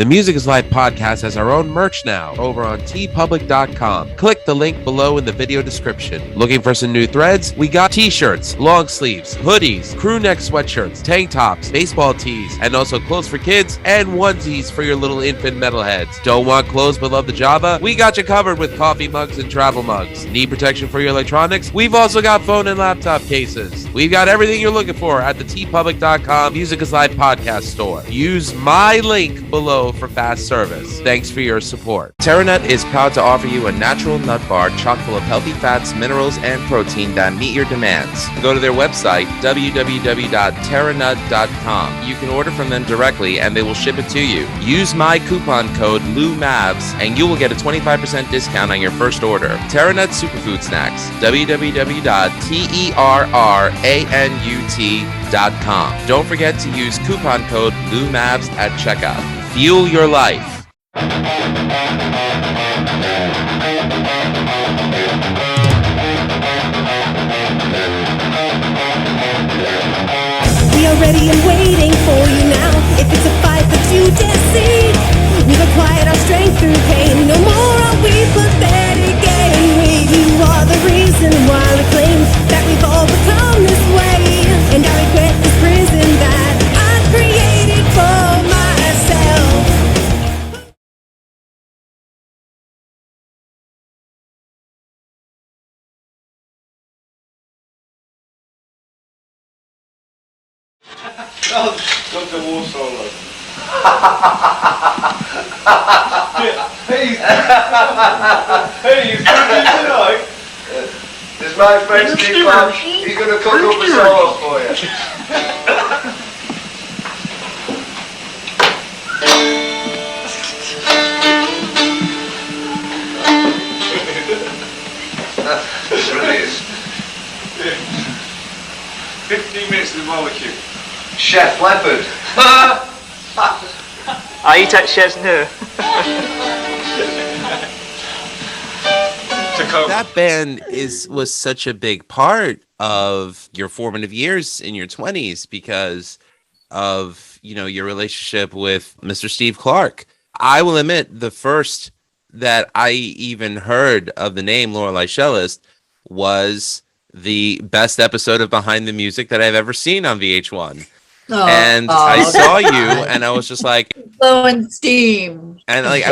The Music is Life podcast has our own merch now over on tpublic.com. Click the link below in the video description. Looking for some new threads? We got t-shirts, long sleeves, hoodies, crew neck sweatshirts, tank tops, baseball tees, and also clothes for kids and onesies for your little infant metalheads. Don't want clothes but love the Java? We got you covered with coffee mugs and travel mugs. Need protection for your electronics? We've also got phone and laptop cases. We've got everything you're looking for at the tpublic.com Music is Life podcast store. Use my link below for fast service. Thanks for your support. TerraNut is proud to offer you a natural nut bar chock full of healthy fats, minerals, and protein that meet your demands. Go to their website, www.terranut.com. You can order from them directly and they will ship it to you. Use my coupon code LOUMAVS and you will get a 25% discount on your first order. TerraNut Superfood Snacks, www.terranut.com. Don't forget to use coupon code LOUMAVS at checkout. Fuel your life. We are ready and waiting for you now. If it's a fight that you deceive, we've acquired our strength through pain. No more are we pathetic and you are the reason why we claim that we've all become this way. And I regret this prison that I created for myself. Dr. War solo. Hey, you tonight? This is my friend Steve Clark. He's going to cook up a solo for you. Brilliant. 15 minutes of the barbecue. Chef Leppard. I eat at Chef's new. That band was such a big part of your formative years in your 20s because of, your relationship with Mr. Steve Clark. I will admit the first that I even heard of the name Lorelei Shellist was the best episode of Behind the Music that I've ever seen on VH1. I saw you, and I was just like, blowing steam. And like,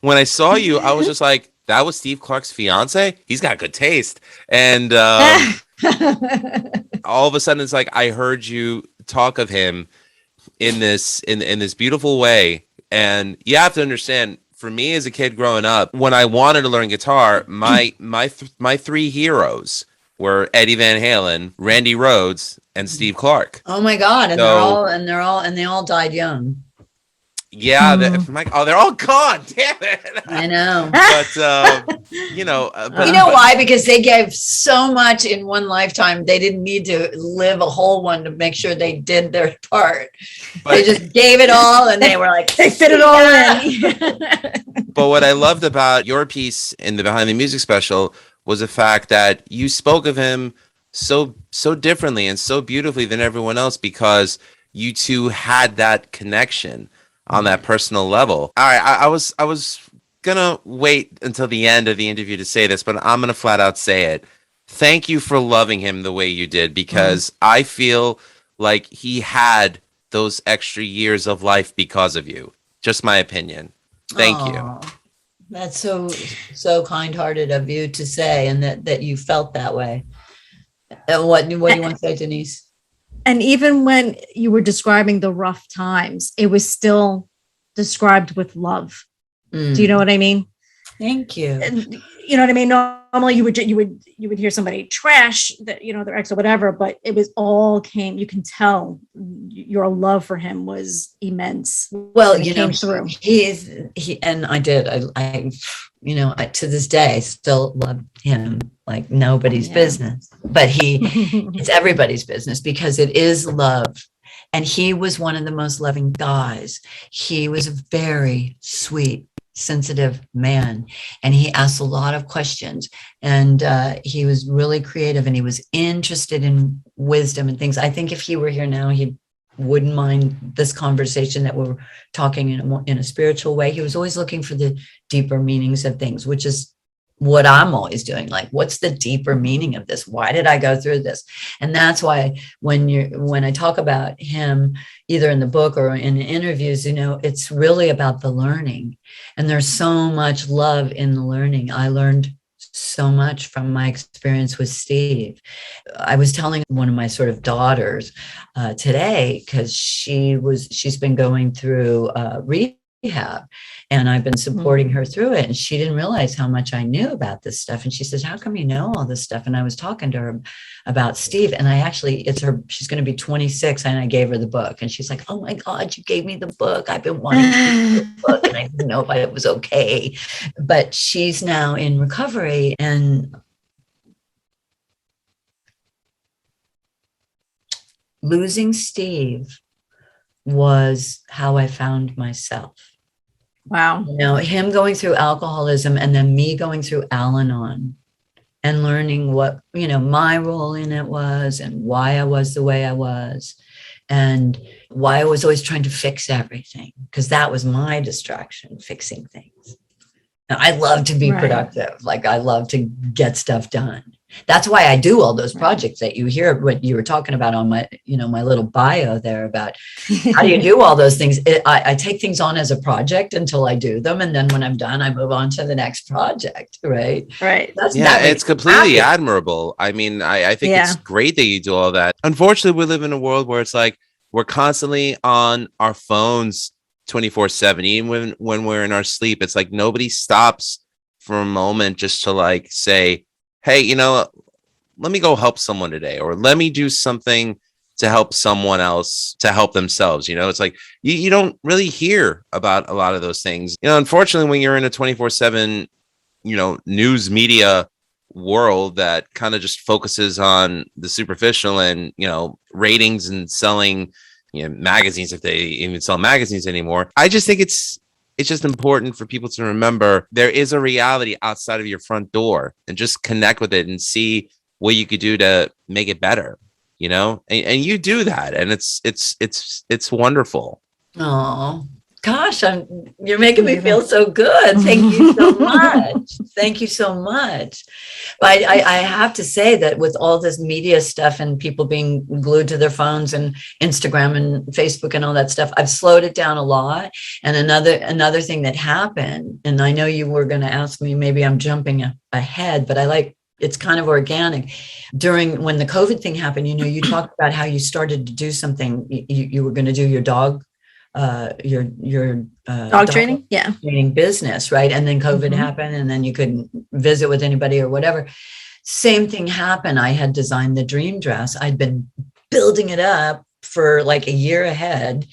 when I saw you, I was just like, that was Steve Clark's fiance. He's got good taste. And all of a sudden, it's like I heard you talk of him in this beautiful way. And you have to understand, for me as a kid growing up, when I wanted to learn guitar, my three heroes were Eddie Van Halen, Randy Rhoads, and Steve Clark. Oh my God! And they all died young. Yeah, they're all gone. Damn it! I know. But you know why? Because they gave so much in one lifetime. They didn't need to live a whole one to make sure they did their part. They just gave it all, and they were like, they fit it all in. But what I loved about your piece in the Behind the Music special was the fact that you spoke of him so differently and so beautifully than everyone else because you two had that connection on that personal level. All right, I was gonna wait until the end of the interview to say this, but I'm gonna flat out say it. Thank you for loving him the way you did, because I feel like he had those extra years of life because of you. Just my opinion. Thank you. That's so kind-hearted of you to say, and that you felt that way. And what do you want to say, Denise? And even when you were describing the rough times, it was still described with love. Do you know what I mean? Thank you. And, you know what I mean? Normally you would hear somebody trash that, their ex or whatever, but it was all came, you can tell your love for him was immense. Well, through. I to this day I still love him like nobody's business, but it's everybody's business because it is love. And he was one of the most loving guys. He was a very sweet, sensitive man, and he asked a lot of questions, and he was really creative, and he was interested in wisdom and things. I think if he were here now, he'd wouldn't mind this conversation that we're talking in a spiritual way. He was always looking for the deeper meanings of things, which is what I'm always doing. Like, what's the deeper meaning of this? Why did I go through this? And that's why when I talk about him, either in the book or in interviews, it's really about the learning. And there's so much love in the learning. I learned so much from my experience with Steve. I was telling one of my sort of daughters today, because she's been going through rehab, and I've been supporting her through it. And she didn't realize how much I knew about this stuff. And she says, how come you know all this stuff? And I was talking to her about Steve, and she's going to be 26, and I gave her the book, and she's like, oh my God, you gave me the book. I've been wanting to read the book, and I didn't know if it was okay. But she's now in recovery, and losing Steve was how I found myself. Wow. Him going through alcoholism, and then me going through Al-Anon, and learning what, my role in it was, and why I was the way I was, and why I was always trying to fix everything, because that was my distraction, fixing things. Now, I love to be productive. Like, I love to get stuff done. That's why I do all those projects that you hear, what you were talking about on my, my little bio there about how do you do all those things. I take things on as a project until I do them. And then when I'm done, I move on to the next project. Right. Right. It's completely admirable. I mean, I think it's great that you do all that. Unfortunately, we live in a world where it's like we're constantly on our phones 24/7, even when we're in our sleep. It's like nobody stops for a moment just to like say, hey, let me go help someone today, or let me do something to help someone else to help themselves. It's like you don't really hear about a lot of those things. Unfortunately, when you're in a 24/7, news media world that kind of just focuses on the superficial and, ratings and selling, magazines, if they even sell magazines anymore. I just think it's just important for people to remember there is a reality outside of your front door, and just connect with it and see what you could do to make it better, and you do that. And it's wonderful. Oh, gosh, you're making me feel so good. Thank you so much. Thank you so much. But I have to say that with all this media stuff and people being glued to their phones and Instagram and Facebook and all that stuff, I've slowed it down a lot. And another thing that happened, and I know you were going to ask me, maybe I'm jumping ahead, but it's kind of organic. When the COVID thing happened, you talked about how you started to do something. You were going to do your dog dog training business, right? And then COVID happened, and then you couldn't visit with anybody or whatever. Same thing happened. I had designed the dream dress. I'd been building it up for like a year ahead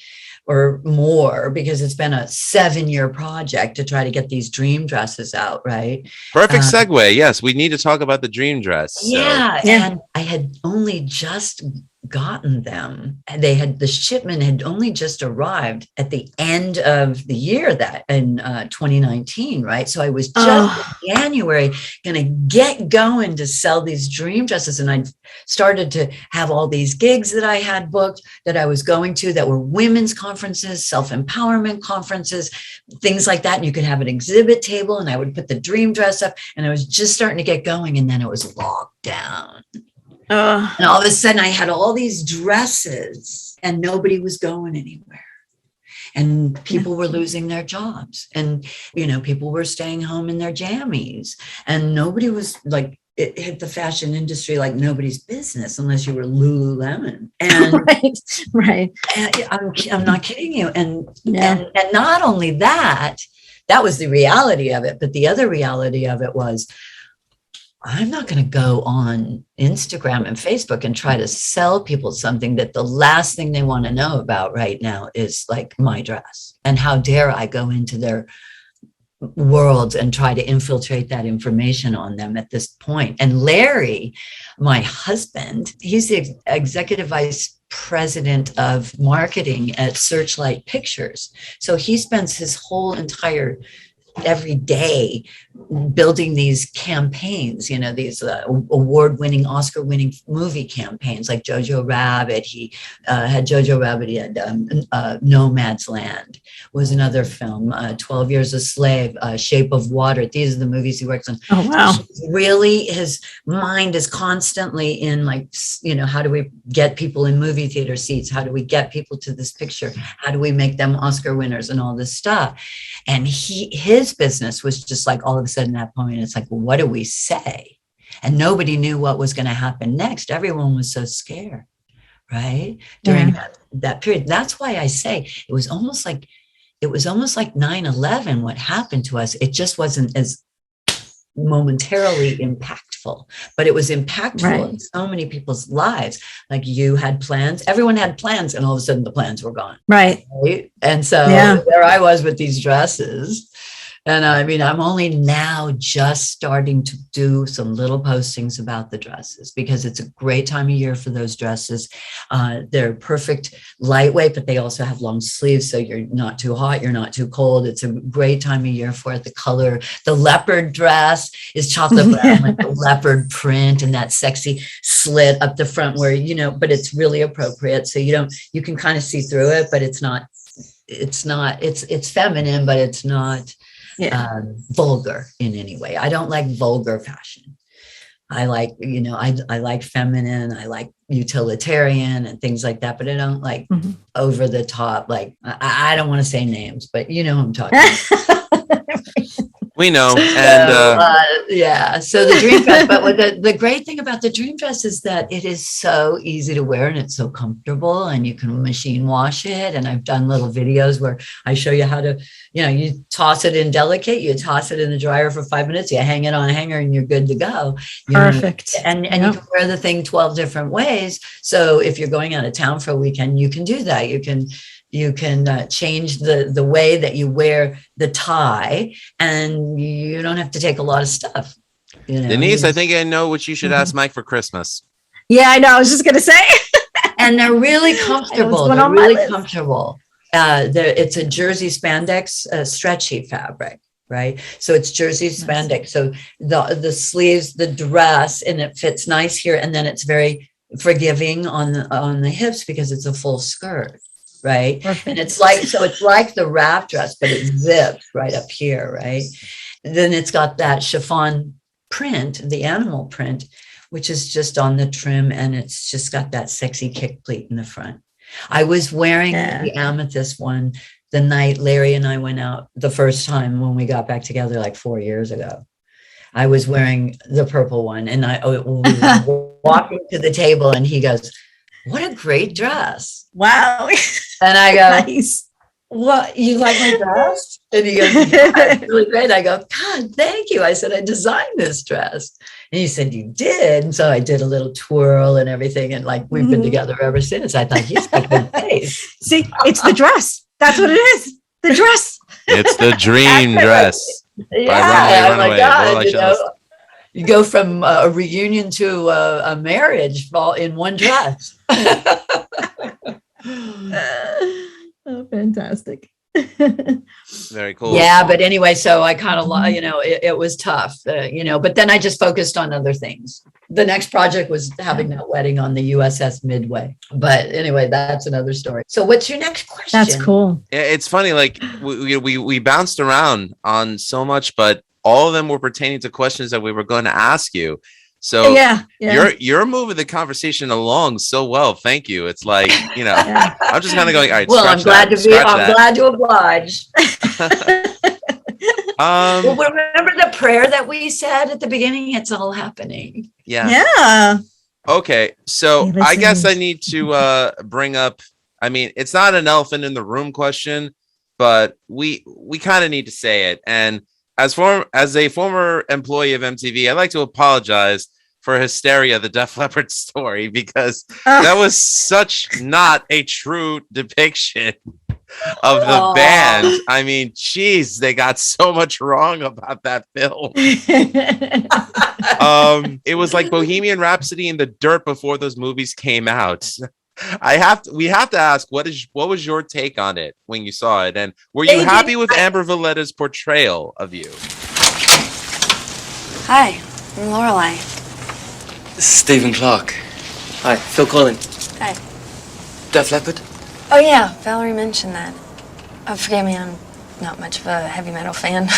or more, because it's been a 7-year project to try to get these dream dresses out, right? Perfect segue. Yes, we need to talk about the dream dress. So. And I had only just gotten them. The shipment had only just arrived at the end of the year, that in 2019, right? So I was just in January going to get going to sell these dream dresses, and I started to have all these gigs that I had booked that I was going to, that were women's conferences, self-empowerment conferences, things like that. And you could have an exhibit table, and I would put the dream dress up, and I was just starting to get going, and then it was locked down. And all of a sudden I had all these dresses, and nobody was going anywhere. And people were losing their jobs, and, people were staying home in their jammies, and nobody was like, it hit the fashion industry like nobody's business, unless you were Lululemon. And right. And I'm not kidding you. And not only that was the reality of it, but the other reality of it was, I'm not going to go on Instagram and Facebook and try to sell people something that the last thing they want to know about right now is like my dress. And how dare I go into their worlds and try to infiltrate that information on them at this point. And Larry, my husband, he's the executive vice president of marketing at Searchlight Pictures. So he spends his whole entire every day building these campaigns, these award-winning, Oscar-winning movie campaigns like Jojo Rabbit. He had Jojo Rabbit. He had Nomad's Land was another film. 12 Years a Slave, Shape of Water. These are the movies he works on. Oh, wow. So really, his mind is constantly in how do we get people in movie theater seats? How do we get people to this picture? How do we make them Oscar winners and all this stuff? And his business was just like all of a sudden at that point, it's like, well, what do we say? And nobody knew what was going to happen next. Everyone was so scared, right? During that period. That's why I say it was almost like 9/11, what happened to us. It just wasn't as momentarily impactful, but it was impactful in so many people's lives. Like you had plans, everyone had plans, and all of a sudden the plans were gone. Right. And so there I was with these dresses. And I mean, I'm only now just starting to do some little postings about the dresses because it's a great time of year for those dresses. They're perfect, lightweight, but they also have long sleeves. So you're not too hot, you're not too cold. It's a great time of year for it. The color, the leopard dress is chocolate brown, like the leopard print and that sexy slit up the front where, but it's really appropriate. So you can kind of see through it, but it's feminine, but it's not vulgar in any way. I don't like vulgar fashion. I like, I like feminine, I like utilitarian and things like that, but I don't like over the top. Like, I don't want to say names, but you know who I'm talking about. We know. So the dream dress, but the great thing about the dream dress is that it is so easy to wear and it's so comfortable and you can machine wash it. And I've done little videos where I show you how to, you toss it in delicate, you toss it in the dryer for 5 minutes, you hang it on a hanger and you're good to go. Perfect. And you can wear the thing 12 different ways. So if you're going out of town for a weekend, you can do that. You can change the way that you wear the tie, and you don't have to take a lot of stuff. Denise, I think I know what you should ask Mike for Christmas. Yeah, I know. I was just gonna say. And they're really comfortable. They're really comfortable. It's a jersey spandex stretchy fabric, right? So it's jersey spandex. So the sleeves, the dress, and it fits nice here, and then it's very forgiving on the hips because it's a full skirt. Right. Perfect. And it's like the wrap dress, but it's zipped right up here. Right. And then it's got that chiffon print, the animal print, which is just on the trim. And it's just got that sexy kick pleat in the front. I was wearing the amethyst one the night Larry and I went out the first time when we got back together like 4 years ago. I was wearing the purple one and we were walking to the table and he goes, "What a great dress." Wow. And I go, nice. "What, you like my dress?" And he goes, "Yeah, it's really great." I go, "God, thank you." I said, "I designed this dress." And he said, "You did?" And so I did a little twirl and everything. And like, we've been together ever since. I thought, he's got good face. See, it's the dress. That's what it is. The dress. It's the dream dress. Yeah. Oh my God. You go from a reunion to a marriage all in one dress. Oh, fantastic. Very cool. Yeah, but anyway, so I kind of, it was tough, but then I just focused on other things. The next project was having that wedding on the USS Midway. But anyway, that's another story. So what's your next question? That's cool. It's funny, like we bounced around on so much, but all of them were pertaining to questions that we were going to ask you. So you're moving the conversation along so well. Thank you. It's like, I'm just kind of going, all right. Well, I'm glad to oblige. Well, remember the prayer that we said at the beginning? It's all happening. Yeah. Okay. So I guess I need to bring up, it's not an elephant in the room question, but we kind of need to say it. And as a former employee of MTV, I'd like to apologize for Hysteria, the Def Leppard Story, because that was such not a true depiction of the band. Geez, they got so much wrong about that film. It was like Bohemian Rhapsody in the dirt before those movies came out. We have to ask, what was your take on it when you saw it? And were you They happy did- with Amber Valletta's portrayal of you? Hi, I'm Lorelei. This is Stephen Clark. Hi, Phil Collins. Hi. Def Leppard? Oh yeah, Valerie mentioned that. Oh, forgive me, I'm not much of a heavy metal fan.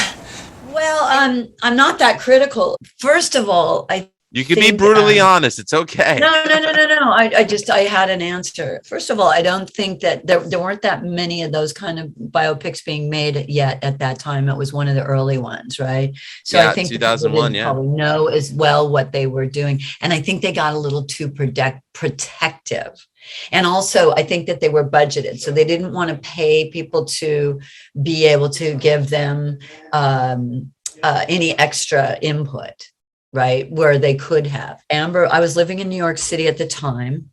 Well, I'm not that critical. First of all, You can be think, brutally honest. It's okay. No. I had an answer. First of all, I don't think that there weren't that many of those kind of biopics being made yet at that time. It was one of the early ones, right? So Yeah, I think 2001, people didn't probably know as well what they were doing. And I think they got a little too protective. And also, I think that they were budgeted. So they didn't want to pay people to be able to give them any extra input, right? Where they could have. Amber, I was living in New York City at the time,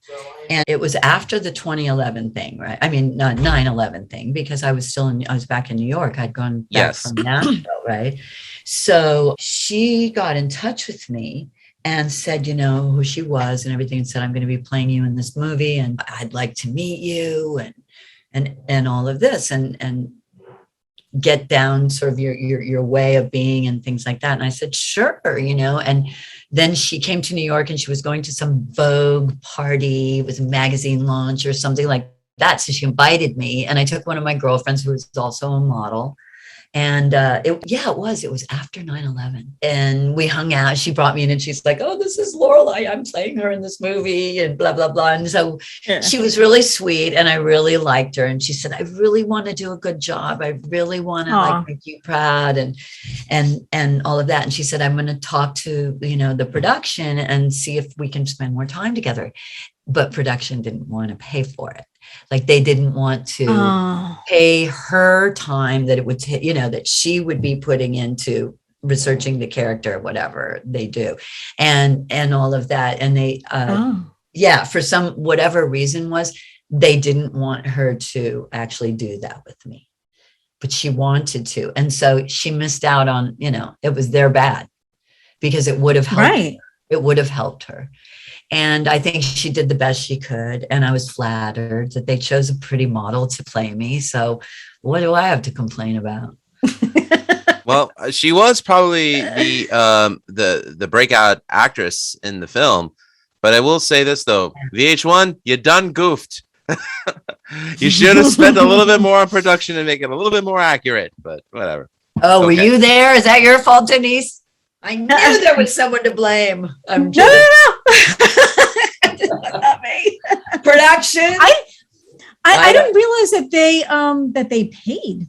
and it was after the 2011 thing, right? I mean, 9/11 thing, because I was back in New York. I'd gone back from Nashville, right? So she got in touch with me and said, who she was and everything, and said, I'm going to be playing you in this movie, and I'd like to meet you, and all of this, and get down sort of your way of being and things like that. And I said, sure, and then she came to New York, and she was going to some Vogue party. It was a magazine launch or something like that. So she invited me, and I took one of my girlfriends who was also a model. And it was after 9/11, and we hung out. She brought me in, and she's like, oh, this is Lorelei. I'm playing her in this movie, and blah, blah, blah. And so she was really sweet, and I really liked her. And she said, I really want to do a good job. I really want to make you proud and all of that. And she said, I'm going to talk to, the production and see if we can spend more time together. But production didn't want to pay for it. Like they didn't want to pay her time that it would take, that she would be putting into researching the character, whatever they do, and all of that. And they, for some whatever reason was, they didn't want her to actually do that with me, but she wanted to, and so she missed out on, it was their bad, because it would have helped. Right. It would have helped her. And I think she did the best she could. And I was flattered that they chose a pretty model to play me. So what do I have to complain about? Well, she was probably the breakout actress in the film. But I will say this, though. VH1, you done goofed. You should have spent a little bit more on production and make it a little bit more accurate. But whatever. Oh, okay. Were you there? Is that your fault, Denise? I knew there was someone to blame. I'm kidding. No. Not me. Production. I didn't realize that they paid.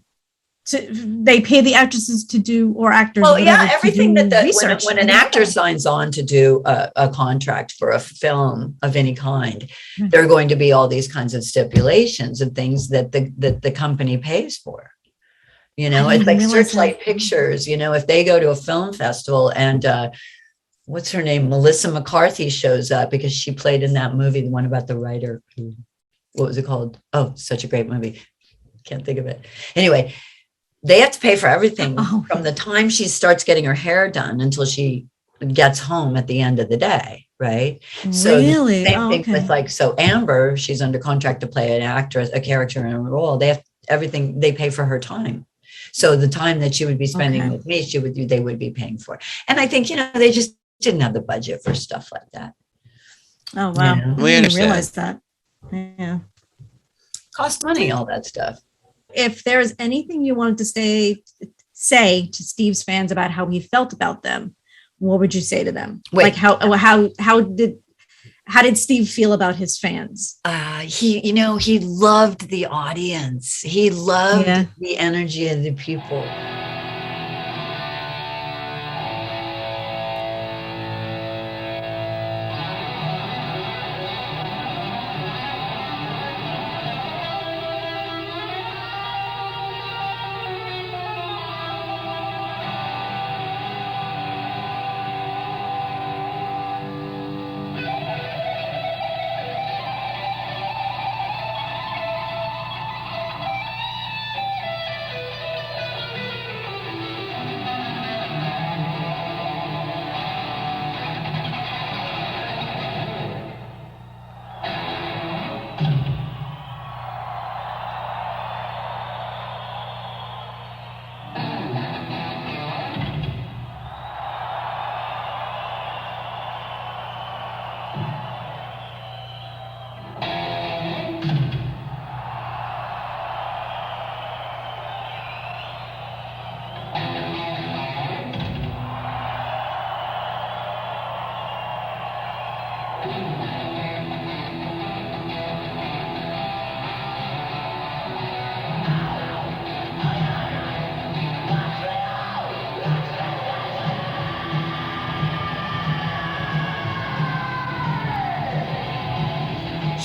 They pay the actresses to do, or actors. Well, yeah, everything that when an actor signs on to do a contract for a film of any kind, there are going to be all these kinds of stipulations and things that the company pays for. It's like Searchlight Pictures, if they go to a film festival and what's her name? Melissa McCarthy shows up because she played in that movie, the one about the writer. What was it called? Oh, such a great movie. Can't think of it. Anyway, they have to pay for everything from the time she starts getting her hair done until she gets home at the end of the day. Right. So really? Same thing with so Amber, she's under contract to play an actress, a character in a role. They have everything. They pay for her time. So the time that she would be spending with me, they would be paying for. And I think, they just didn't have the budget for stuff like that. Oh, wow. We I didn't understand. realize that. Yeah. Cost money, all that stuff. If there's anything you wanted to say to Steve's fans about how he felt about them, what would you say to them? Wait. Like how did Steve feel about his fans? He loved the audience. He loved the energy of the people.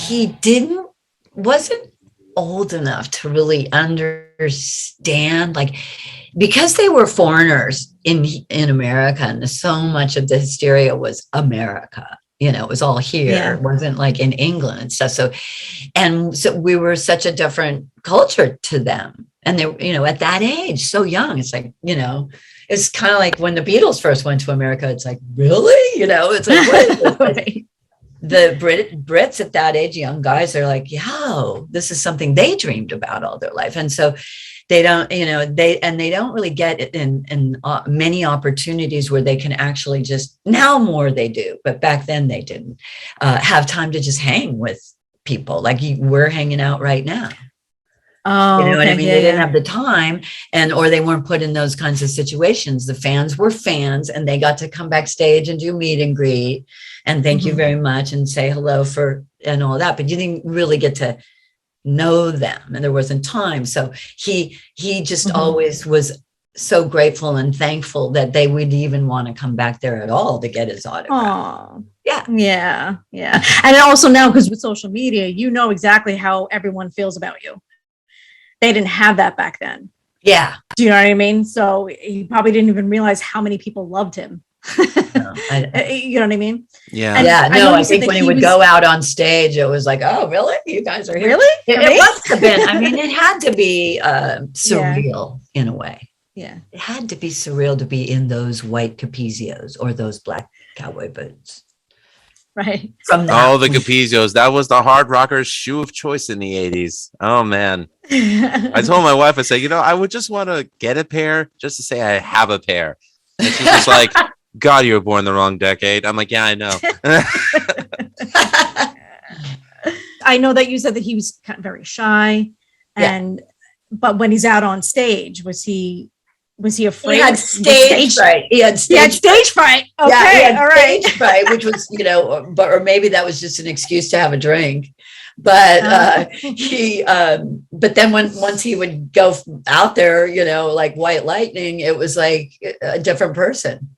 he wasn't old enough to really understand, like, because they were foreigners in America, and so much of the hysteria was America. It was all here. Yeah. It wasn't like in England and stuff. So we were such a different culture to them. And they, at that age, so young, it's like, it's kind of like when the Beatles first went to America, it's like, really? It's like, what is this? The Brits at that age, young guys, they're like, yo, this is something they dreamed about all their life. And so they don't, they don't really get it in many opportunities where they can actually just, now more they do, but back then they didn't have time to just hang with people like we're hanging out right now. Oh, you know what I okay. mean? Yeah, they didn't have the time, or they weren't put in those kinds of situations. The fans were fans, and they got to come backstage and do meet and greet and thank you very much and say hello and all that. But you didn't really get to know them, and there wasn't time. So he just always was so grateful and thankful that they would even want to come back there at all to get his autograph. Oh, Yeah. yeah. And also now, because with social media, exactly how everyone feels about you. They didn't have that back then. Yeah. Do you know what I mean? So he probably didn't even realize how many people loved him. No, you know what I mean? Yeah. And yeah. No, I said think that when he would go out on stage, it was like, oh, really? You guys are here? Really? It must have been. I mean, it had to be surreal in a way. Yeah. It had to be surreal to be in those white Capezios or those black cowboy boots. Right. From that. Oh, the Capezios. That was the hard rocker's shoe of choice in the 80s. Oh, man. I told my wife, I said, I would just want to get a pair just to say I have a pair. And she's just like, God, you were born the wrong decade. I'm like, yeah, I know. I know that you said that he was kind of very shy, but when he's out on stage, was he afraid? He had stage fright. He had stage fright. Okay, yeah, he had all right. stage fright, which was, or maybe that was just an excuse to have a drink. But but then once he would go out there, like white lightning, it was like a different person.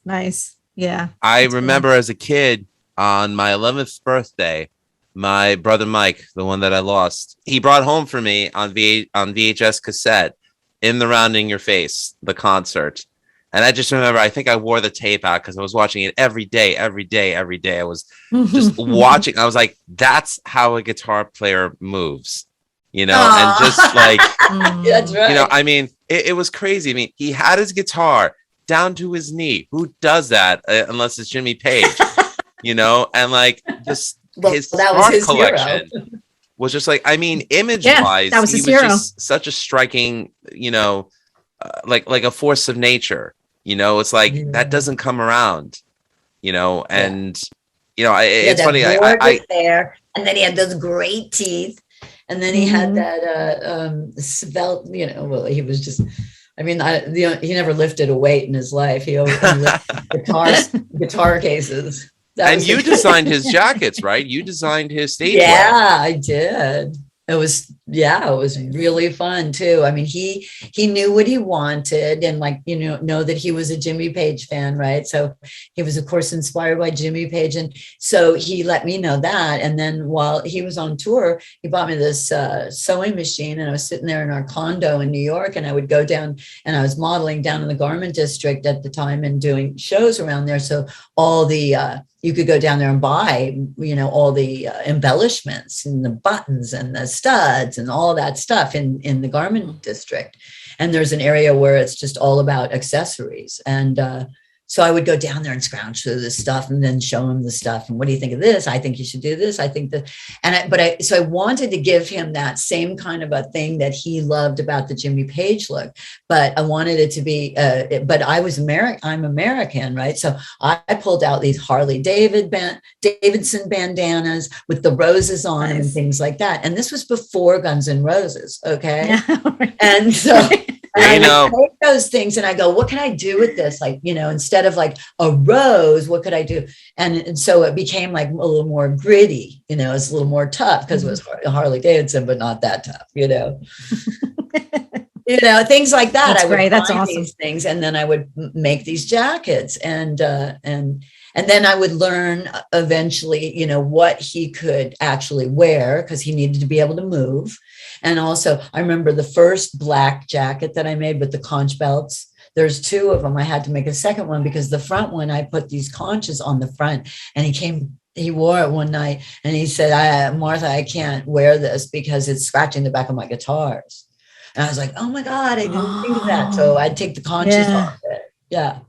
Nice. Yeah. I remember as a kid on my 11th birthday, my brother Mike, the one that I lost, he brought home for me on VHS cassette In the Round in Your Face, the concert. And I just remember, I think I wore the tape out because I was watching it every day. I was just watching. I was like, that's how a guitar player moves, and just like, that's right. I mean, it was crazy. I mean, he had his guitar down to his knee. Who does that unless it's Jimmy Page, and like his guitar collection was just like, I mean, image-wise, that was he his was hero. just such a striking, like a force of nature. It's like that doesn't come around, and it's funny. I there, and then he had those great teeth, and then he had that svelte. Well, he was just. I mean, he never lifted a weight in his life. He always lifted guitar cases. And you designed his jackets, right? You designed his stage. Yeah, I did. It was really fun too. I mean, he knew what he wanted, and like, know that he was a Jimmy Page fan, right? So he was, of course, inspired by Jimmy Page. And so he let me know that. And then while he was on tour, he bought me this sewing machine, and I was sitting there in our condo in New York, and I would go down, and I was modeling down in the garment district at the time and doing shows around there. So all the, you could go down there and buy, all the embellishments and the buttons and the studs and all that stuff in the garment district. And there's an area where it's just all about accessories. And so I would go down there and scrounge through this stuff and then show him the stuff. And what do you think of this? I think you should do this. I think that, so I wanted to give him that same kind of a thing that he loved about the Jimmy Page look, but I wanted it to be, but I'm American, right? So I pulled out these Harley Davidson bandanas with the roses on them and things like that. And this was before Guns N' Roses. Okay. And so I take those things and I go, what can I do with this? Like, instead of like a rose, what could I do? And so it became like a little more gritty, it's a little more tough because it was Harley Davidson, but not that tough, things like that. That's I would great. That's find awesome. these things, and then I would make these jackets, and And then I would learn eventually, you know, what he could actually wear because he needed to be able to move. And also, I remember the first black jacket that I made with the conch belts. There's two of them. I had to make a second one because the front one, I put these conches on the front, and he wore it one night and he said, Martha, I can't wear this because it's scratching the back of my guitars. And I was like, oh my God, I didn't think of that. So I'd take the conches off it. Yeah.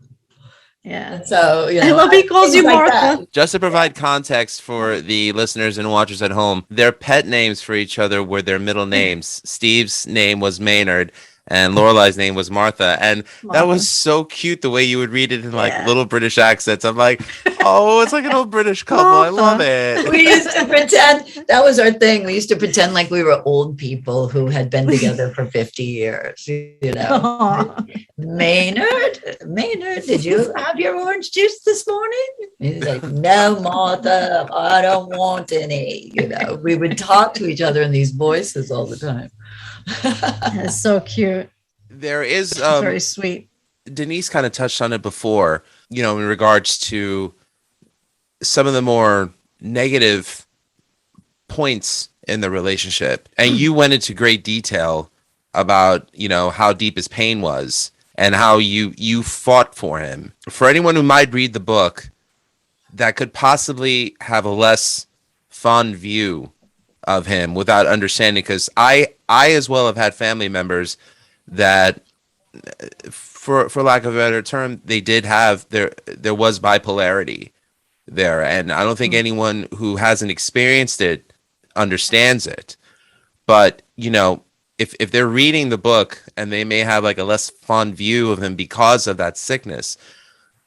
Yeah. So, you know, I love he calls you like Martha. Just to provide context for the listeners and watchers at home, their pet names for each other were their middle names. Steve's name was Maynard, and Lorelei's name was Martha. And that was so cute the way you would read it in like little British accents. I'm like, oh, it's like an old British couple. I love it. We used to pretend, that was our thing. We used to pretend like we were old people who had been together for 50 years, you know. Maynard, did you have your orange juice this morning? He's like, no, Martha, I don't want any. You know, we would talk to each other in these voices all the time. That's so cute. There is very sweet. Denise kind of touched on it before, you know, in regards to some of the more negative points in the relationship. And you went into great detail about, you know, how deep his pain was and how you fought for him. For anyone who might read the book that could possibly have a less fond view of him without understanding, because I as well have had family members that, for lack of a better term, they did have there was bipolarity there, and I don't think anyone who hasn't experienced it understands it. But you know, if they're reading the book and they may have like a less fond view of him because of that sickness,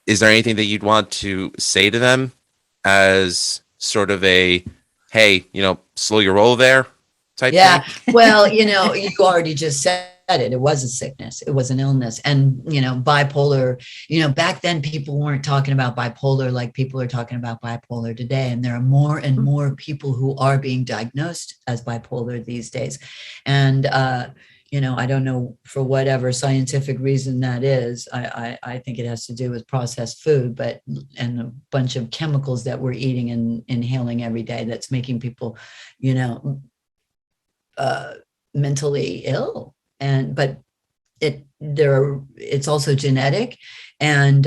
is there anything that you'd want to say to them as sort of a, hey, you know, slow your roll there type thing? Well, you know, you already just said it. It was a sickness. It was an illness. And, you know, bipolar, you know, back then people weren't talking about bipolar like people are talking about bipolar today. And there are more and more people who are being diagnosed as bipolar these days. And, you know, I don't know, for whatever scientific reason that is. I think it has to do with processed food, and a bunch of chemicals that we're eating and inhaling every day that's making people, you know, mentally ill. But it's also genetic, and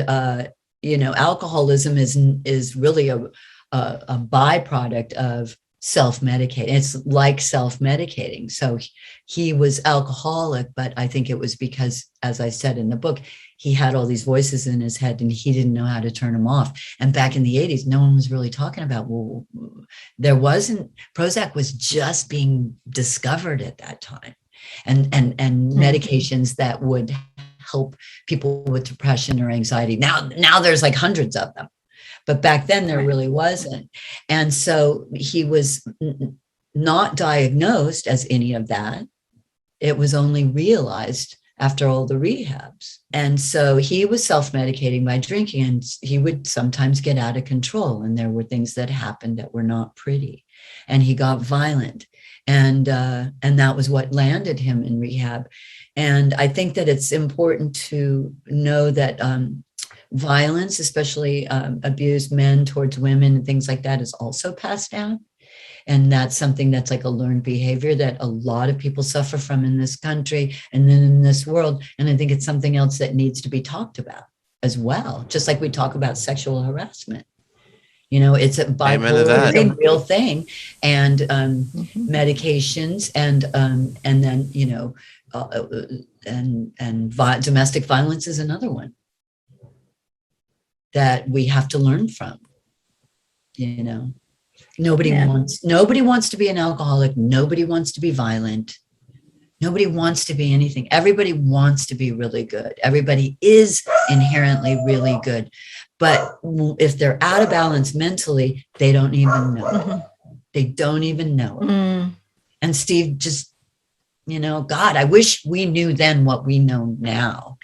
you know, alcoholism is really a byproduct of self-medicating. It's like self-medicating. So he was alcoholic, but I think it was because, as I said in the book, he had all these voices in his head and he didn't know how to turn them off. And back in the 80s, no one was really talking about, well, Prozac was just being discovered at that time. And medications that would help people with depression or anxiety. Now there's like hundreds of them. But back then there really wasn't. And so he was not diagnosed as any of that. It was only realized after all the rehabs. And so he was self-medicating by drinking, and he would sometimes get out of control. And there were things that happened that were not pretty. And he got violent. And that was what landed him in rehab. And I think that it's important to know that violence, especially abused men towards women and things like that, is also passed down. And that's something that's like a learned behavior that a lot of people suffer from in this country and then in this world. And I think it's something else that needs to be talked about as well, just like we talk about sexual harassment. You know, it's a real thing, and medications, and then, you know, and domestic violence is another one that we have to learn from. You know, nobody wants to be an alcoholic. Nobody wants to be violent. Nobody wants to be anything. Everybody wants to be really good. Everybody is inherently really good. But if they're out of balance mentally, they don't even know it. They don't even know it. And Steve just, you know, God, I wish we knew then what we know now.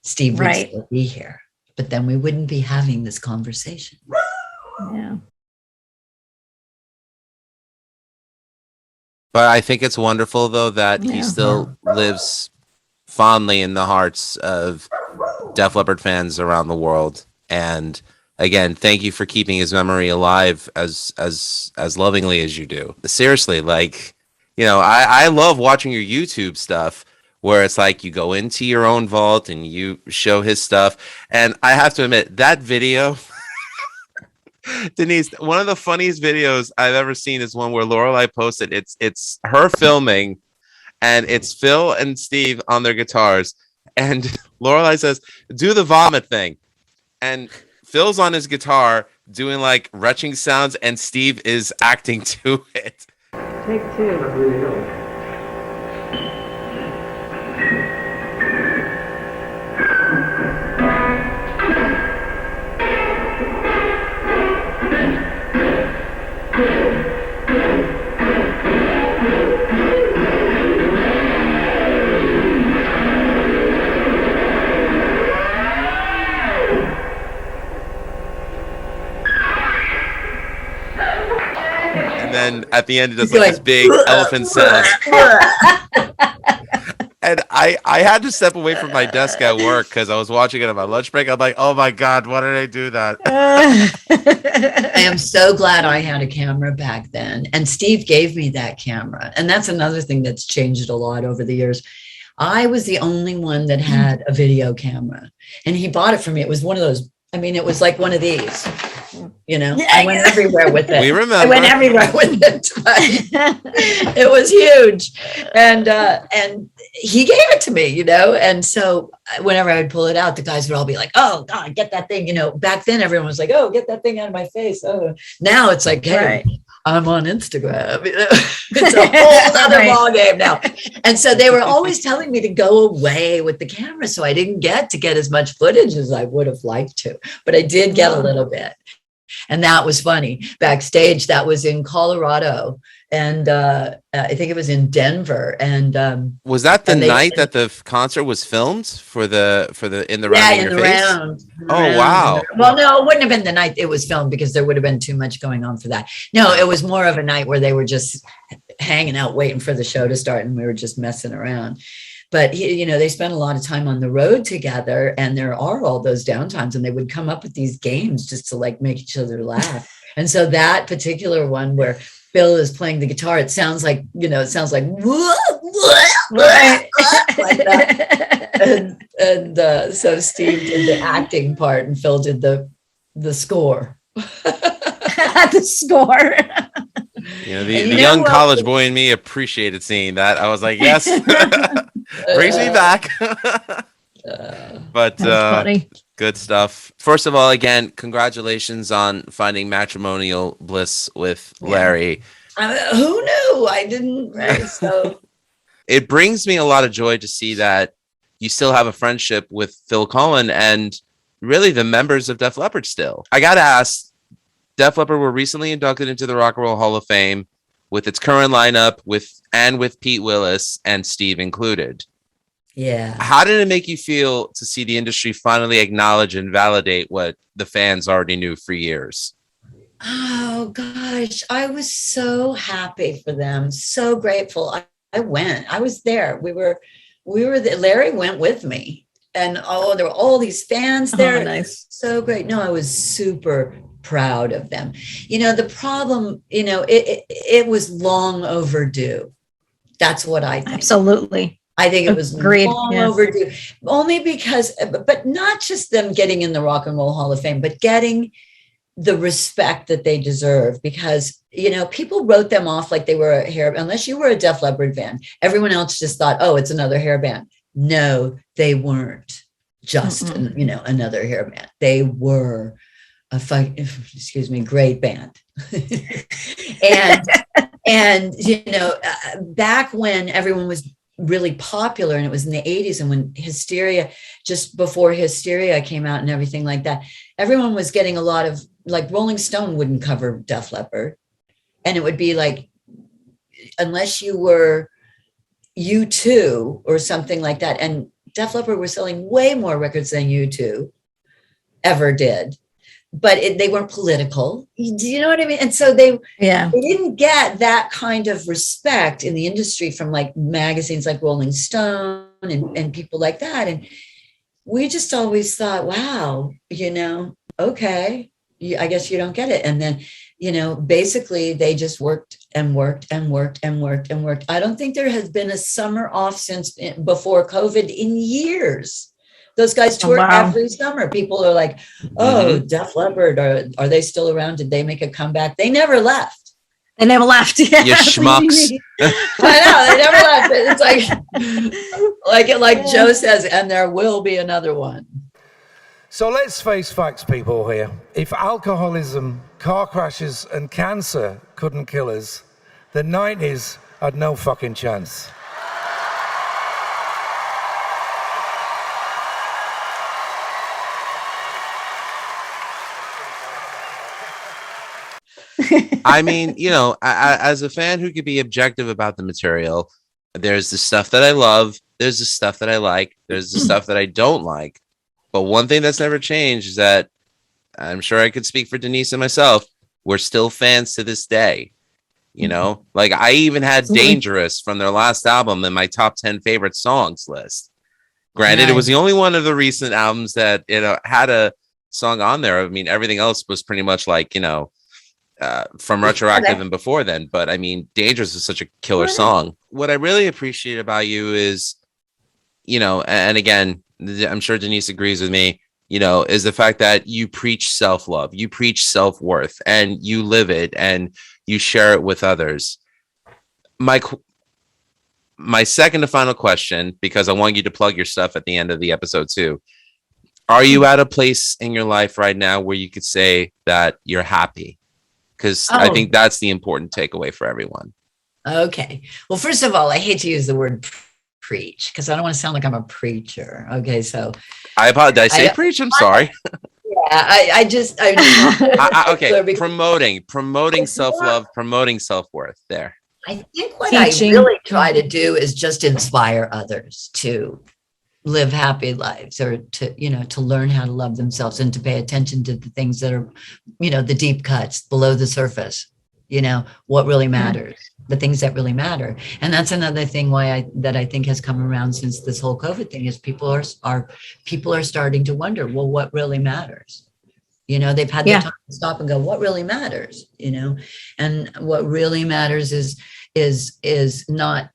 Steve would still be here, but then we wouldn't be having this conversation. Yeah. But I think it's wonderful, though, that he still lives fondly in the hearts of Def Leppard fans around the world. And again, thank you for keeping his memory alive as lovingly as you do. Seriously, like, you know, I love watching your YouTube stuff where it's like you go into your own vault and you show his stuff. And I have to admit, that video, Denise, one of the funniest videos I've ever seen is one where Lorelei posted. It's her filming, and it's Phil and Steve on their guitars. And Lorelei says, "Do the vomit thing." And Phil's on his guitar doing like retching sounds, and Steve is acting to it. Take two. And then at the end, it does like this big elephant sound. And I had to step away from my desk at work because I was watching it on my lunch break. I'm like, oh my God, why did I do that? I am so glad I had a camera back then. And Steve gave me that camera. And that's another thing that's changed a lot over the years. I was the only one that had a video camera. And he bought it for me. It was one of those, I mean, it was like one of these. You know, I went everywhere with it. We remember. I went everywhere with it. It was huge, and he gave it to me. You know, and so whenever I would pull it out, the guys would all be like, "Oh God, get that thing!" You know, back then everyone was like, "Oh, get that thing out of my face." Oh, now it's like, "Hey, right. I'm on Instagram." You know? It's a whole other ball game now. And so they were always telling me to go away with the camera, so I didn't get as much footage as I would have liked to, but I did get a little bit. And that was funny. Backstage, that was in Colorado, and I think it was in Denver. And was that the night that the concert was filmed for the in the round? Yeah, in the round. Oh wow! Well, no, it wouldn't have been the night it was filmed because there would have been too much going on for that. No, it was more of a night where they were just hanging out, waiting for the show to start, and we were just messing around. But, you know, they spent a lot of time on the road together, and there are all those downtimes, and they would come up with these games just to like make each other laugh. And so that particular one where Phil is playing the guitar, it sounds like, you know, like that. And so Steve did the acting part and Phil did the score. The score. You know, the young college boy in me appreciated seeing that. I was like, yes, brings me back. But good stuff. First of all, again, congratulations on finding matrimonial bliss with Larry. Who knew? I didn't. So it brings me a lot of joy to see that you still have a friendship with Phil Collen and really the members of Def Leppard still. I got to ask, Def Leppard were recently inducted into the Rock and Roll Hall of Fame with its current lineup with Pete Willis and Steve included. Yeah. How did it make you feel to see the industry finally acknowledge and validate what the fans already knew for years? Oh gosh, I was so happy for them. So grateful. I went. I was there. We were there. Larry went with me. And there were all these fans there. Oh, nice. So great. No, I was super proud of them. You know, the problem, you know, it was long overdue. That's what I think. Absolutely. I think it was long yes. overdue. Only because, but not just them getting in the Rock and Roll Hall of Fame, but getting the respect that they deserve, because, you know, people wrote them off like they were a hair, unless you were a Def Leppard fan. Everyone else just thought, oh, it's another hair band. No, they weren't just, you know, another hair band. They were great band. and you know, back when everyone was really popular, and it was in the 80s, and when Hysteria, just before Hysteria came out and everything like that, everyone was getting a lot of, like, Rolling Stone wouldn't cover Def Leppard, and it would be like, unless you were U2 or something like that, and Def Leppard were selling way more records than U2 ever did. But they weren't political. Do you know what I mean? And so they didn't get that kind of respect in the industry from like magazines like Rolling Stone and people like that. And we just always thought, wow, you know, okay, I guess you don't get it. And then, basically they just worked and worked and worked and worked and worked. I don't think there has been a summer off since before COVID in years. Those guys tour every summer. People are like, oh, Def Leppard, are they still around? Did they make a comeback? They never left. They never left. Yeah. You schmucks. I know, they never left. It's like Joe says, and there will be another one. So let's face facts, people here. If alcoholism, car crashes, and cancer couldn't kill us, the 90s had no fucking chance. I mean, as a fan who could be objective about the material, there's the stuff that I love, there's the stuff that I like, there's the stuff that I don't like. But one thing that's never changed is that I'm sure I could speak for Denise and myself. We're still fans to this day. Like I even had Dangerous from their last album in my top 10 favorite songs list. Granted, It was the only one of the recent albums that, had a song on there. I mean, everything else was pretty much like, from Retroactive and before then. But I mean, Dangerous is such a killer song. What I really appreciate about you is, and again, I'm sure Denise agrees with me, is the fact that you preach self-love, you preach self-worth, and you live it and you share it with others. My second to final question, because I want you to plug your stuff at the end of the episode too. Are you at a place in your life right now where you could say that you're happy? Because I think that's the important takeaway for everyone. Okay. Well, first of all, I hate to use the word preach because I don't want to sound like I'm a preacher. Okay. So I apologize. Say preach. I'm sorry. Yeah. Okay. Promoting self-love, promoting self-worth there. I think what I really try to do is just inspire others to live happy lives, or to learn how to love themselves and to pay attention to the things that are, the deep cuts below the surface, what really matters, the things that really matter. And that's another thing that I think has come around since this whole COVID thing is people are starting to wonder, well, what really matters? They've had the time to stop and go, what really matters? And what really matters is not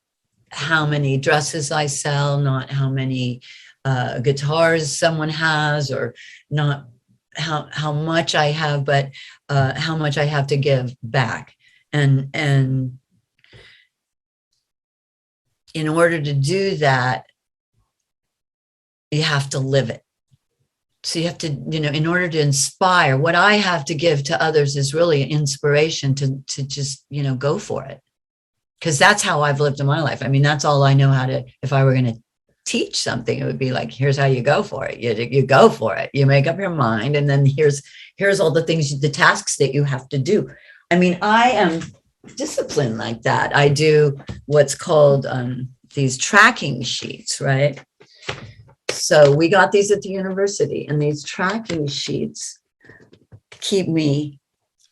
how many dresses I sell, not how many guitars someone has, or not how much I have, but how much I have to give back. And in order to do that, you have to live it. So you have to, in order to inspire, what I have to give to others is really inspiration to just, go for it. Because that's how I've lived in my life. I mean, that's all I know how to, if I were going to teach something, it would be like, here's how you go for it. You go for it. You make up your mind. And then here's all the things, the tasks that you have to do. I mean, I am disciplined like that. I do what's called these tracking sheets, right? So we got these at the university, and these tracking sheets keep me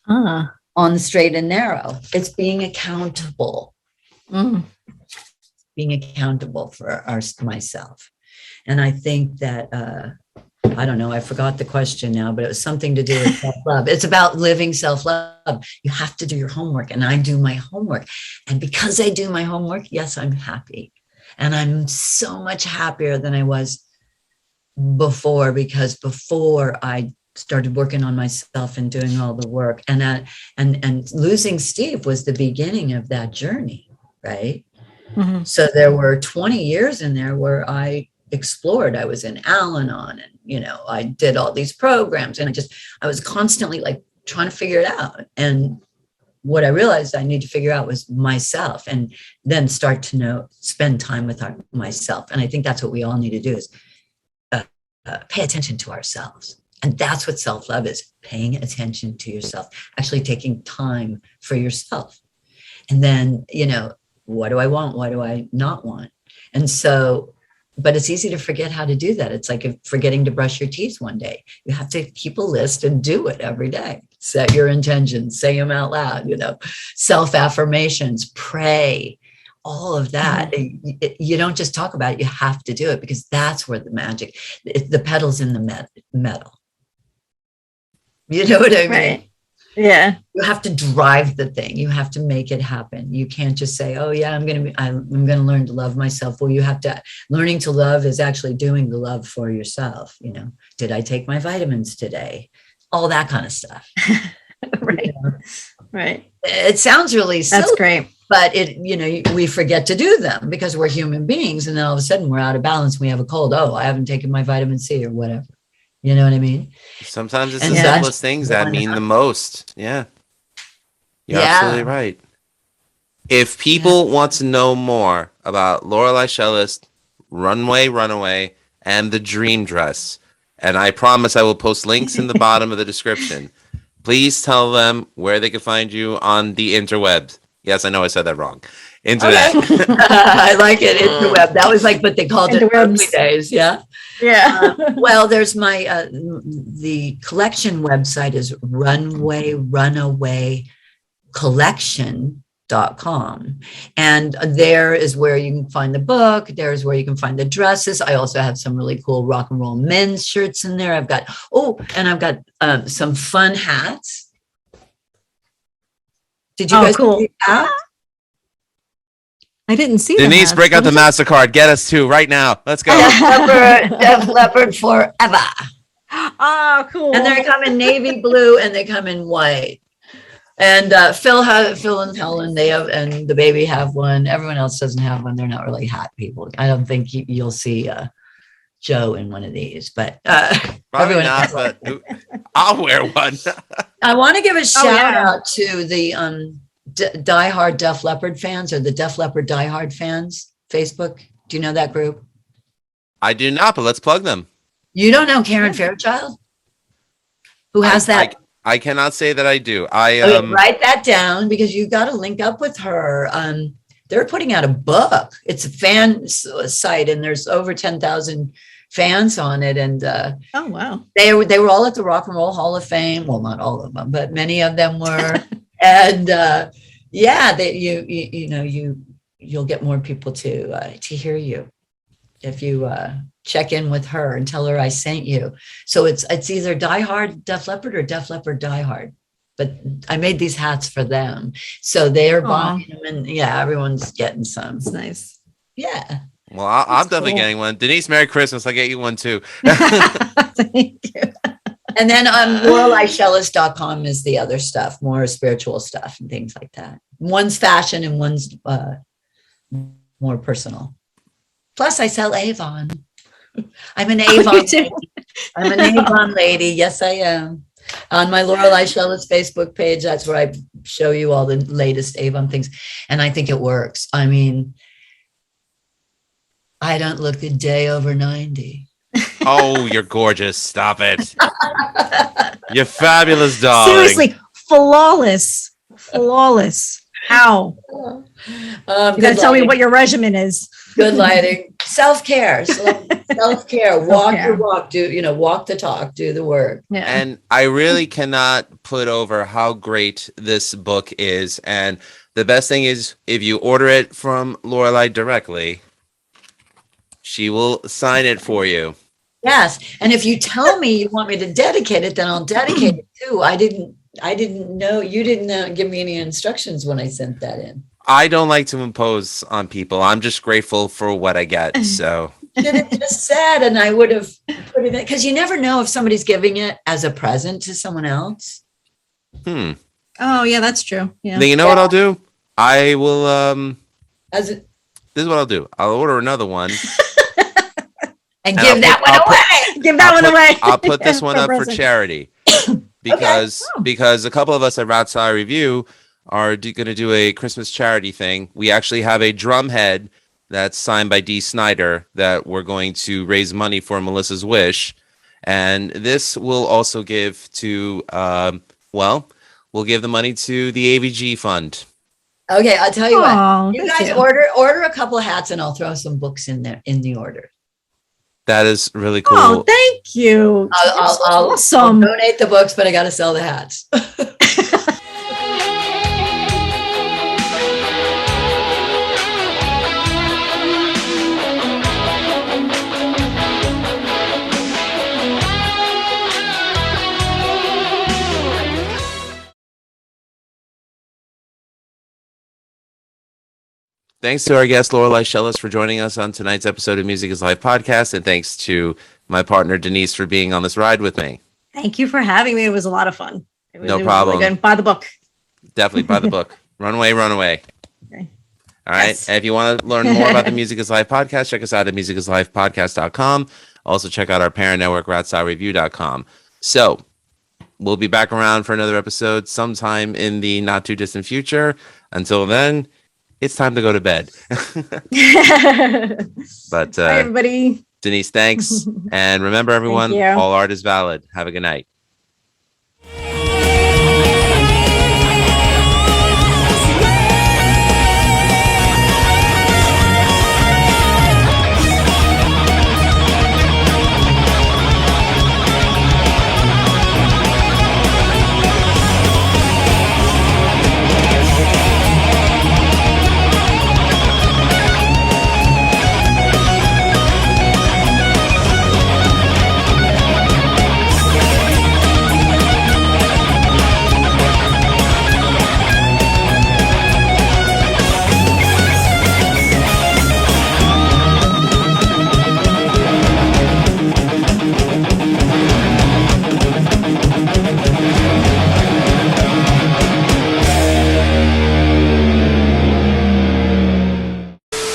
on the straight and narrow. It's being accountable. Being accountable for myself. And I think that, I don't know, I forgot the question now, but it was something to do with self-love. It's about living self-love. You have to do your homework, and I do my homework. And because I do my homework, yes, I'm happy. And I'm so much happier than I was before, because before I started working on myself and doing all the work. And losing Steve was the beginning of that journey. Right. Mm-hmm. So there were 20 years in there where I explored. I was in Al-Anon, and, I did all these programs, and I was constantly like trying to figure it out. And what I realized I need to figure out was myself, and then start to spend time with myself. And I think that's what we all need to do is pay attention to ourselves. And that's what self-love is, paying attention to yourself, actually taking time for yourself. And then, what do I want? What do I not want? And so, but it's easy to forget how to do that. It's like forgetting to brush your teeth one day. You have to keep a list and do it every day. Set your intentions, say them out loud, self-affirmations, pray, all of that. You don't just talk about it, you have to do it, because that's where the magic, the pedal's in the metal. You know what I mean? Right. Yeah. You have to drive the thing. You have to make it happen. You can't just say, "Oh yeah, I'm going to learn to love myself." Well, you have to. Learning to love is actually doing the love for yourself. You know, did I take my vitamins today? All that kind of stuff. Right. You know? Right. It sounds really silly, That's great. but we forget to do them because we're human beings, and then all of a sudden we're out of balance. We have a cold. Oh, I haven't taken my vitamin C or whatever. You know what I mean? Sometimes it's And the that's simplest things that one mean up. the most. Yeah. You're Yeah. absolutely right. If people want to know more about Lorelei Shellist, Runway Runaway, and the Dream Dress, and I promise I will post links in the bottom of the description, please tell them where they can find you on the interwebs. Yes, I know I said that wrong. Internet. Okay. I like it. Interweb. That was like what they called it early days. Yeah. Yeah. Well, there's my the collection website is Runway Runaway Collection.com, and there is where you can find the book. There's where you can find the dresses. I also have some really cool rock and roll men's shirts in there. I've got some fun hats. Did you guys cool. see that? I didn't see Denise, that. break out the MasterCard. Get us two right now. Let's go. Def Leppard forever. Oh, cool. And they come in navy blue and they come in white. And Phil and Helen, they have, and the baby have one. Everyone else doesn't have one. They're not really hat people. I don't think you'll see Joe in one of these, but Probably everyone not, has one. but I'll wear one. I want to give a shout yeah. out to the diehard Def Leppard fans, or the Def Leppard diehard fans Facebook. Do you know that group? I do not, but let's plug them. You don't know Karen Fairchild, who has that? I cannot say that I do. Okay, write that down because you got to link up with her. They're putting out a book. It's a fan site, and there's over 10,000 fans on it. And oh wow, they were all at the Rock and Roll Hall of Fame. Well, not all of them, but many of them were. And you'll get more people to hear you if you check in with her and tell her I sent you. So it's either Die Hard Def Leppard or Def Leppard Die Hard. But I made these hats for them, so they're buying them, and everyone's getting some. It's nice. Yeah. Well, I'm definitely getting one. Denise, Merry Christmas. I'll get you one too. Thank you. And then LorelaiShellist.com is the other stuff, more spiritual stuff and things like that. One's fashion and one's more personal. Plus, I sell Avon. I'm an Avon lady. I'm an Avon lady. Yes, I am. On my Lorelei Shellist Facebook page, that's where I show you all the latest Avon things. And I think it works. I mean, I don't look a day over 90. Oh, you're gorgeous. Stop it. You're fabulous, darling. Seriously, flawless. How? You gotta tell me what your regimen is. Good lighting. Self-care. Self-care. Walk your walk. Walk the talk. Do the work. Yeah. And I really cannot put over how great this book is. And the best thing is, if you order it from Lorelei directly, she will sign it for you. Yes. And if you tell me you want me to dedicate it, then I'll dedicate it too. I didn't know, you didn't give me any instructions when I sent that in. I don't like to impose on people. I'm just grateful for what I get. So Should have just said, and I would have put it in, because you never know if somebody's giving it as a present to someone else. Oh yeah, that's true. Yeah. Then you know what I'll do? I will This is what I'll do. I'll order another one. And give that one away. Give that one away. I'll put this one For up for present. charity because a couple of us at Outside Review are going to do a Christmas charity thing. We actually have a drum head that's signed by Dee Snider that we're going to raise money for Melissa's Wish, and this will also give to we'll give the money to the AVG fund. Okay, I'll tell you what. You thank guys you. order a couple of hats, and I'll throw some books in there in the order. That is really cool. Oh, thank you. I'll Awesome. donate the books, but I got to sell the hats. Thanks to our guest, Lorelei Shellist, for joining us on tonight's episode of Music is Life podcast. And thanks to my partner, Denise, for being on this ride with me. Thank you for having me. It was a lot of fun. No problem. Really good. Buy the book. Definitely buy the book. Runway Runaway. Okay. All right. Yes. And if you want to learn more about the Music is Life podcast, check us out at musicisLifepodcast.com. Also, check out our parent network, ratstylereview.com. So we'll be back around for another episode sometime in the not too distant future. Until then, it's time to go to bed. But Bye, everybody. Denise, thanks. And remember, everyone, you. all art is valid. Have a good night.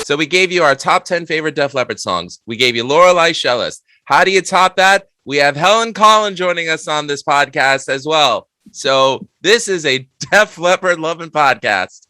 So we gave you our top 10 favorite Def Leppard songs. We gave you Lorelei Shellist. How do you top that? We have Helen Collin joining us on this podcast as well. So this is a Def Leppard loving podcast.